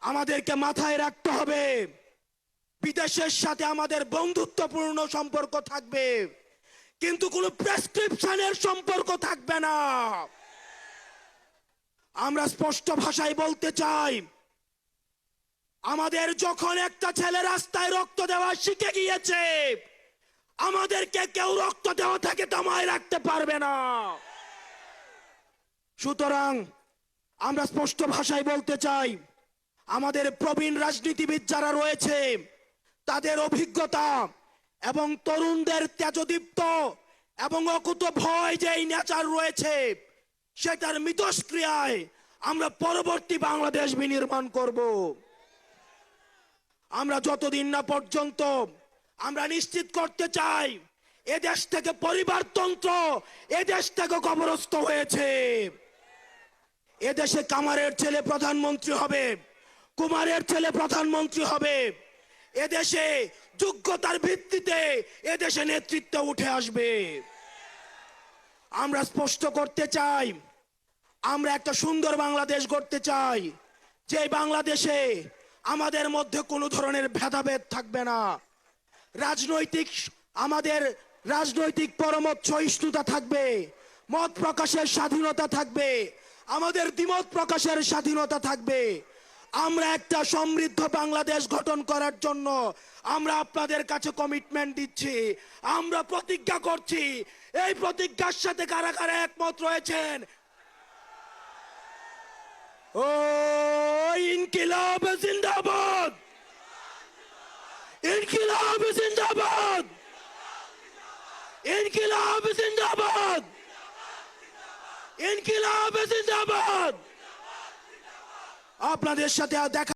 আমাদেরকে মাথায় রাখতে হবে, বিদেশের সাথে আমাদের বন্ধুত্বপূর্ণ সম্পর্ক থাকবে, কিন্তু কোনো প্রেসক্রিপশনের সম্পর্ক থাকবে না। আমরা স্পষ্ট ভাষায় বলতে চাই, আমাদের যখন একটা ছেলে রাস্তায় রক্ত দেওয়া শিখে গিয়েছে, আমাদেরকে কেউ রক্ত দেওয়া থেকে থামায় রাখতে পারবে না। সুতরাং আমরা স্পষ্ট ভাষায় বলতে চাই, আমাদের প্রবীণ রাজনীতিবিদ যারা রয়েছে তাদের অভিজ্ঞতা এবং তরুণদের তেজদীপ্ত এবং অকুত ভয় যে নেচার রয়েছে, সেটার মিথস্ক্রিয়ায় আমরা পরবর্তী বাংলাদেশ বিনির্মাণ করব। আমরা যতদিন না পর্যন্ত আমরা নিশ্চিত করতে চাই এদেশ থেকে পরিবারতন্ত্র এদেশ থেকে কবরস্থ হয়েছে, এদেশে কামারের ছেলে প্রধানমন্ত্রী হবে, কুমারের ছেলে প্রধানমন্ত্রী হবে, এদেশে যোগ্যতার ভিত্তিতে এদেশে নেতৃত্ব উঠে আসবে। আমরা স্পষ্ট করতে চাই, আমরা একটা সুন্দর বাংলাদেশ গড়তে চাই, যে বাংলাদেশে আমাদের মধ্যে কোনো ধরনের ভেদাভেদ থাকবে না। আমাদের রাজনৈতিক পরমত সহিষ্ণুতা থাকবে, মত প্রকাশের স্বাধীনতা থাকবে, আমাদের দ্বিমত প্রকাশের স্বাধীনতা থাকবে। আমরা একটা সমৃদ্ধ বাংলাদেশ গঠন করার জন্য আমরা আপনাদের কাছে কমিটমেন্ট দিচ্ছি, আমরা প্রতিজ্ঞা করছি। এই প্রতিজ্ঞার সাথে কারা কারা একমত রয়েছেন? ও ইনকিলাব জিন্দাবাদ, ইনকিলাব জিন্দাবাদ, ইনকিলাব জিন্দাবাদ, ইনকিলাব জিন্দাবাদ। আপনাদের সাথে দেখা